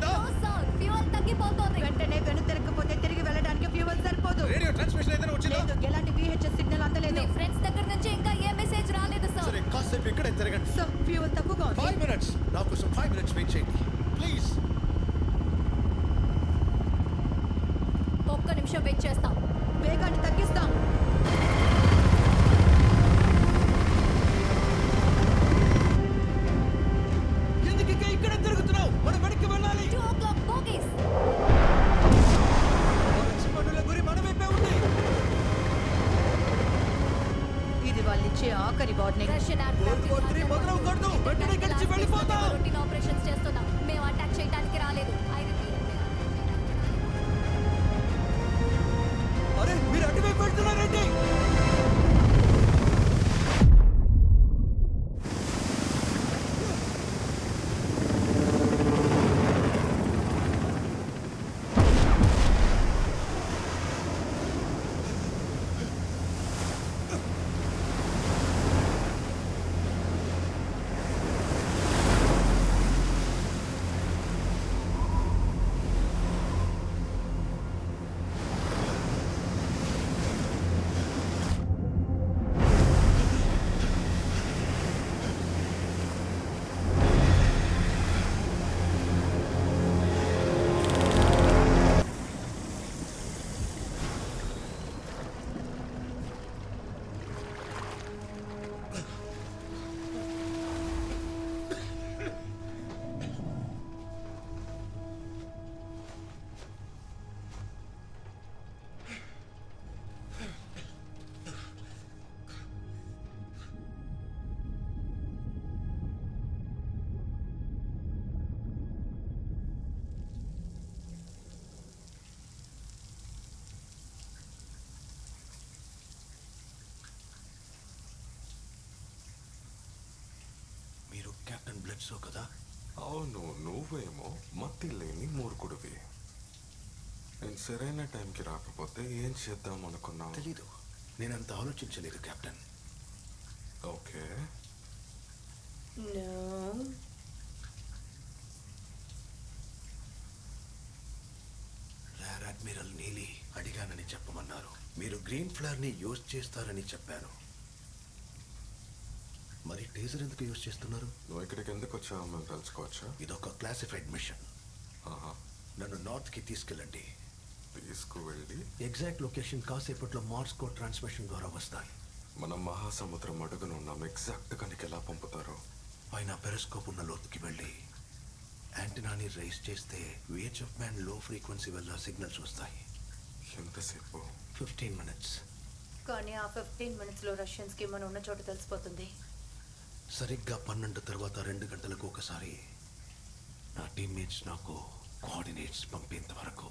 వచ్చిందా? ఫ్యూయల్ తగ్గిపోతుంది. వెంటనే వెను తిరగకపోతే తిరిగి వెళ్ళడానికి ఫ్యూయల్ సరిపోదు. రేడియో ట్రాన్స్మిషన్ ఏదైనా వచ్చిందా? లేదు, ఎలాంటి VHF సిగ్నల్ అందలేదు. మీ ఫ్రెండ్స్ దగ్గర నుంచి ఇంకా ఏ మెసేజ్ రాలేదు సార్. సరే కాసేపు ఇక్కడే తిరగండి. సో ఫ్యూయల్ తక్కువగా ఉంది. 5 minutes. నా కోసం 5 minutes వెయిట్ చేయండి ప్లీజ్. ఒక్క నిమిషం వెయిట్ చేస్తాం. వేగాన్ని తగ్గిస్తాం. ఎందుకు ఇంకా ఇక్కడే తిరుగుతున్నావు? మనం వెనక్కి వెళ్ళాలి. 2 o'clock bogies. పనుల గురి మన వైపే ఉంది. ఇది వాళ్ళిచ్చే ఆఖరి warning. Russian air World War III మొదలవకూడదు. వెంటనే కలిసి వెళ్ళిపోదాం. రొటీన్ ఆపరేషన్స్ చేస్తున్నాం. మేము అటాక్ చేయడానికి రాలేదు. అరే మీరు అటువైపు వెళ్తున్నారండి. మీరు కెప్టెన్ బ్లడ్సో కదా? అవును, నువ్వేమో మత్తి లేని మూర్ఖుడివి. నేను సరైన టైంకి రాకపోతే ఏం చేద్దాం అనుకున్నావు? తెలీదు, నేనంత ఆలోచించలేదు కెప్టెన్. ఓకే, రేర్ అడ్మిరల్ నీలి అడిగానని చెప్పమన్నారు. మీరు గ్రీన్ ఫ్లైర్ ని యూజ్ చేస్తారని చెప్పాను. మరి టేజర్ ఎందుకు యూజ్ చేస్తున్నారు? నువ్వు ఇక్కడికి ఎందుకు వచ్చావు మేము తెలుసుకోవచ్చా? ఇదొక క్లాసిఫైడ్ మిషన్. ఆహా, నన్ను నార్త్ కి తీసుకెళ్ళండి. తీసుకువెళ్ళి ఎగ్జాక్ట్ లొకేషన్ కాసేపట్లో మార్స్ కోడ్ ట్రాన్స్మిషన్ ద్వారా వస్తాయి. మనం మహాసముద్రం అడుగున ఉన్నాం. ఎగ్జాక్ట్గా నీకు ఎలా పంపుతారో? పైన పెరిస్కోప్ ఉన్న లోతుకి వెళ్ళి యాంటీనాని రైజ్ చేస్తే VHF బ్యాండ్ లో ఫ్రీక్వెన్సీ వల్ల సిగ్నల్స్ వస్తాయి. ఎంతసేపు? 15 minutes. కానీ ఆ 15 minutes లో రష్యన్స్ కి మనం ఉన్న చోట తెలిసిపోతుంది. సరిగ్గా 12 తర్వాత 2 గంటలకు ఒకసారి నా టీమ్మేట్స్ నాకు కోఆర్డినేట్స్ పంపేంత వరకు